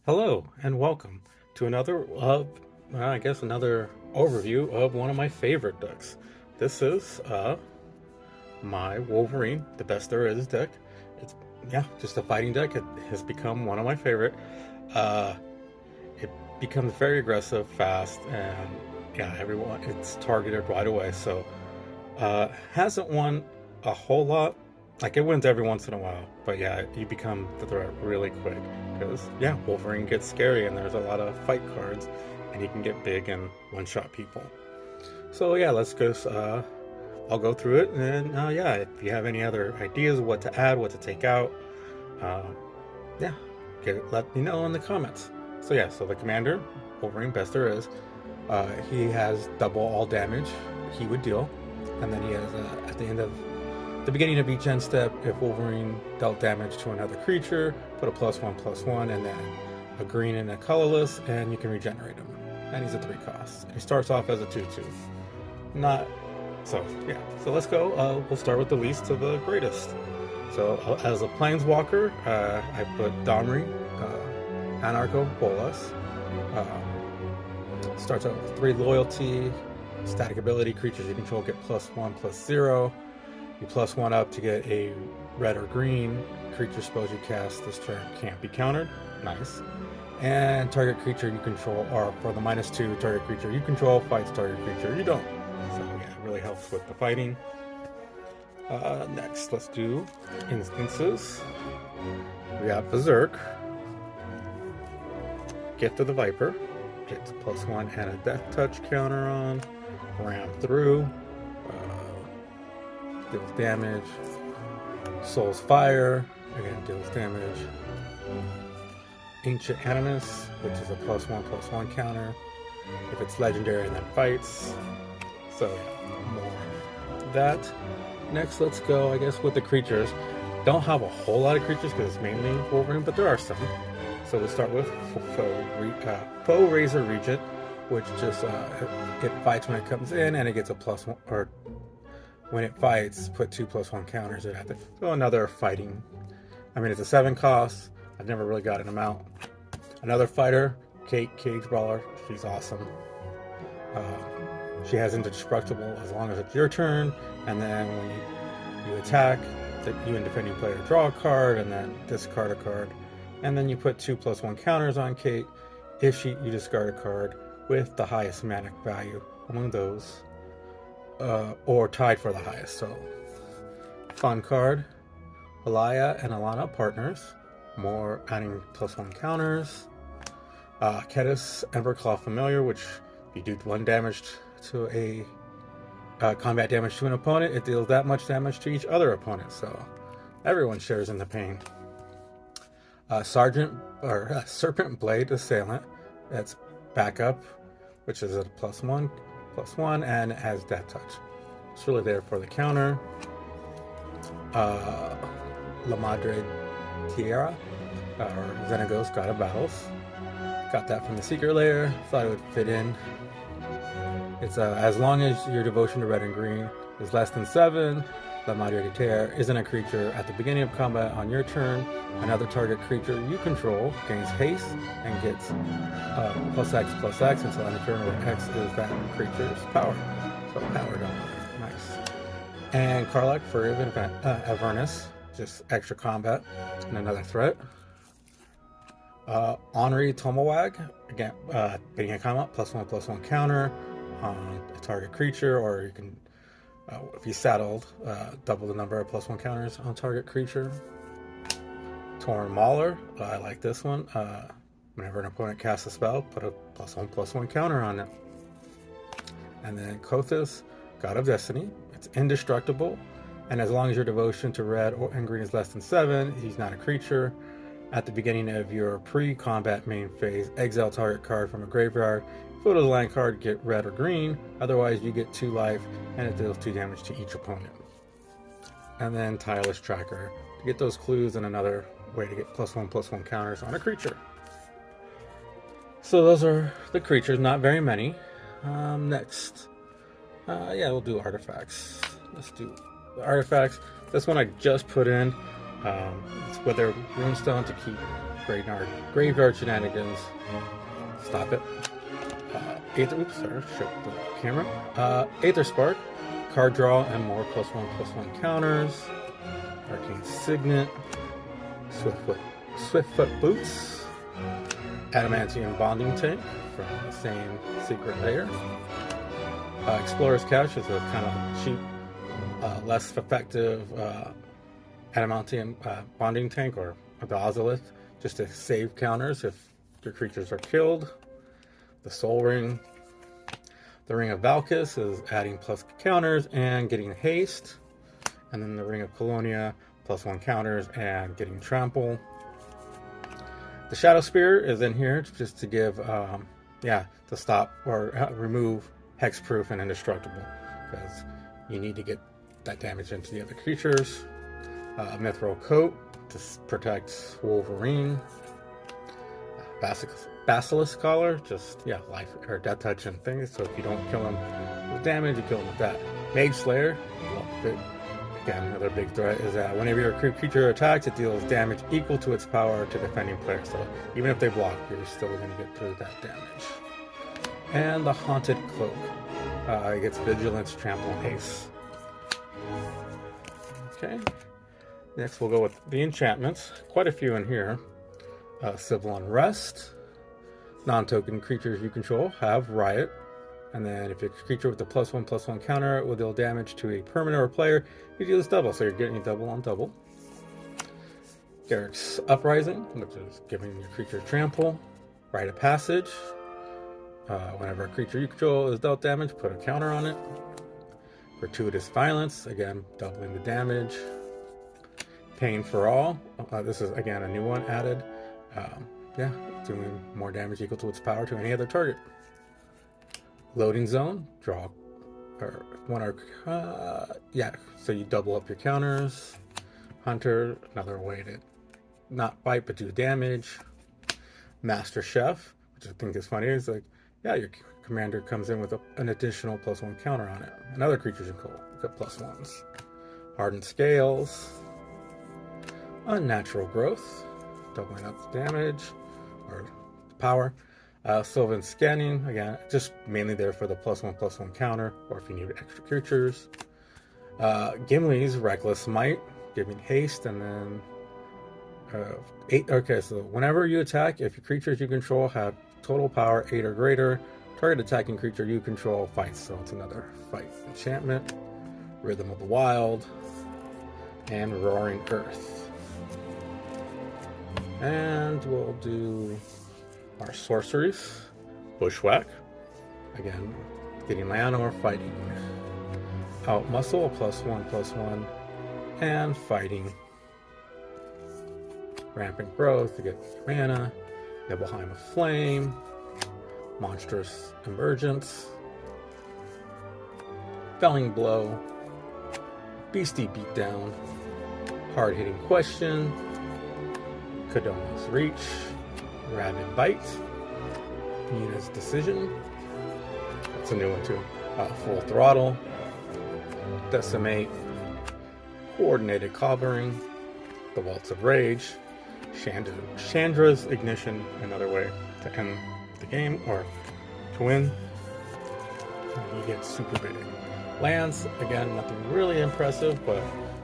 Hello and welcome to another overview of one of my favorite decks. This is my Wolverine, the best there is deck. It's just a fighting deck. It has become one of my favorite. Uh, it becomes very aggressive, fast, and everyone it's targeted right away. So hasn't won a whole lot. Like it wins every once in a while, but yeah, you become the threat really quick because Wolverine gets scary and there's a lot of fight cards, and he can get big and one-shot people. So yeah, let's go. I'll go through it, and if you have any other ideas of what to add, what to take out, uh, yeah, let me know in the comments. So the commander, Wolverine, best there is. He has double all damage he would deal, and then he has at the beginning of each end step, if Wolverine dealt damage to another creature, put a +1/+1, and then a green and a colorless, and you can regenerate him. And he's a 3 cost. He starts off as a 2/2. So let's go. We'll start with the least to the greatest. So as a planeswalker, I put Domri, Anarcho Bolas. Starts out with 3 loyalty, static ability, creatures you control get +1/+0. You +1 up to get a red or green. Creature spells you cast this turn can't be countered. Nice. And target creature you control, or for the -2, target creature you control fights target creature you don't. So yeah, it really helps with the fighting. Next, let's do instances. We got Berserk. Gift of the Viper. Gets +1 and a death touch counter on. Ram through. Deals damage. Soul's Fire, again deals damage. Ancient Animus, which is a +1/+1 counter if it's legendary and then fights. So yeah, more of that. Next, let's go, I guess, with the creatures. Don't have a whole lot of creatures because it's mainly Wolverine, but there are some. So we'll start with Foe Razor Regent, which just it fights when it comes in, and it gets a +1, or when it fights, put 2 +1 counters it at it. So another fighting. I mean, it's a 7 cost. I've never really gotten them out. Another fighter, Kate, Cage Brawler. She's awesome. She has indestructible as long as it's your turn, and then when you attack, you and defending player draw a card, and then discard a card, and then you put 2 +1 counters on Kate. If you discard a card with the highest manic value among those. Or tied for the highest. So, fun card. Alaya and Alana partners. More adding +1 counters. Kedis Emberclaw Familiar, which if you do 1 damage to a combat damage to an opponent, it deals that much damage to each other opponent. So everyone shares in the pain. Serpent Blade Assailant. That's backup, which is a +1/+1 and has death touch. It's really there for the counter. La Madre Tierra, or Xenagos, God of Battles. Got that from the Secret Lair. Thought it would fit in. It's as long as your devotion to red and green is less than 7, La Madre Tierra isn't a creature at the beginning of combat on your turn. Another target creature you control gains haste and gets +X/+X until end of turn where X is that creature's power. So power don't matter. Nice. And Karlach for Avernus, just extra combat and another threat. Henri Tomawag, again, beginning of combat, +1/+1 counter on a target creature, or you can, if he's saddled, double the number of +1 counters on target creature. Torn Mauler, I like this one. Whenever an opponent casts a spell, put a +1/+1 counter on it. And then Kothis, God of Destiny. It's indestructible, and as long as your devotion to red and green is less than 7, he's not a creature. At the beginning of your pre-combat main phase, exile target card from a graveyard. If it was a land card, get red or green. Otherwise, you get 2 life, and it deals 2 damage to each opponent. And then Tireless Tracker to get those clues, and another way to get +1/+1 counters on a creature. So those are the creatures, not very many. Next, we'll do artifacts. Let's do the artifacts. This one I just put in. It's with their runestone to keep graveyard shenanigans. Stop it. Oops, sorry, show the camera. Aether Spark, card draw and more +1/+1 counters. Arcane Signet, Swiftfoot Boots, Adamantium Bonding Tank from the same secret layer. Explorer's Couch is a kind of cheap, less effective Adamantium Bonding Tank, or the Ozolith, just to save counters if your creatures are killed. The Soul Ring. The Ring of Valkis is adding plus counters and getting haste. And then the Ring of Colonia, +1 counters and getting trample. The Shadow Spear is in here just to give, to stop or remove hexproof and indestructible, because you need to get that damage into the other creatures. Mithril Coat to protect Wolverine. Basilisk Collar, just life or death touch and things. So if you don't kill him with damage, you kill him with that. Mage Slayer, again, another big threat is that whenever your creature attacks, it deals damage equal to its power to defending players. So even if they block, you're still going to get through that damage. And the Haunted Cloak, it gets Vigilance, Trample, and Haste. Okay. Next, we'll go with the enchantments. Quite a few in here. Civil Unrest. Non-token creatures you control have Riot. And then if it's a creature with a +1/+1 counter, it will deal damage to a permanent or player, you deal this double, so you're getting double on double. Garrick's Uprising, which is giving your creature trample. Rite of Passage. Whenever a creature you control is dealt damage, put a counter on it. Gratuitous Violence, again, doubling the damage. Pain for All, this is again a new one added. Doing more damage equal to its power to any other target. Loading Zone, draw or one so you double up your counters. Hunter, another way to not fight but do damage. Master Chef, which I think is funny, is like, your commander comes in with an additional +1 counter on it. And other creatures you get +1s. Hardened Scales. Unnatural Growth, doubling up the damage or power. Sylvan Scanning, again, just mainly there for the +1/+1 counter, or if you need extra creatures. Gimli's Reckless Might, giving haste, and then 8. Okay, so whenever you attack, if your creatures you control have total power 8 or greater, target attacking creature you control fights. So it's another fight enchantment. Rhythm of the Wild, and Roaring Earth. And we'll do our sorceries. Bushwhack, again, getting land or fighting. Outmuscle, +1/+1, and fighting. Rampant Growth to get mana. Nibelheim of Flame. Monstrous Emergence. Felling Blow. Beastie Beatdown. Hard-hitting Question. Kodoma's Reach. Rabid Bite. Nina's Decision. That's a new one too. Full Throttle. Decimate. Coordinated Cobbering. The Waltz of Rage. Chandra's Ignition, another way to end the game or to win. You get super big. Lands, again, nothing really impressive, but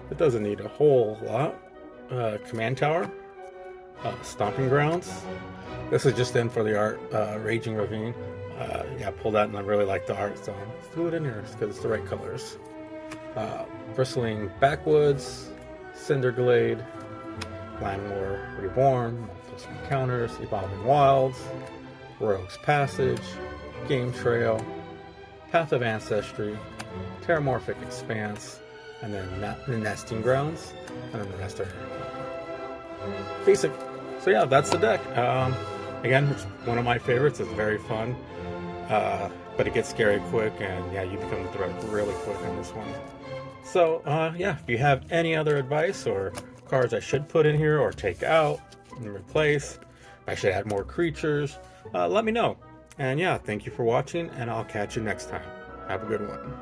it doesn't need a whole lot. Command Tower. Stomping Grounds. This is just in for the art. Raging Ravine. Pull that, and I really like the art, so let's threw it in here because it's the right colors. Bristling Backwoods. Cinderglade. Landlore Reborn. Plus Encounters. Evolving Wilds. Rogue's Passage. Game Trail. Path of Ancestry. Terramorphic Expanse. And then the Nesting Grounds. And then the rest are basic. So yeah, that's the deck. Again, it's one of my favorites. It's very fun, but it gets scary quick, and you become the threat really quick on this one. So if you have any other advice or cards I should put in here or take out and replace, if I should add more creatures, let me know. And thank you for watching, and I'll catch you next time. Have a good one.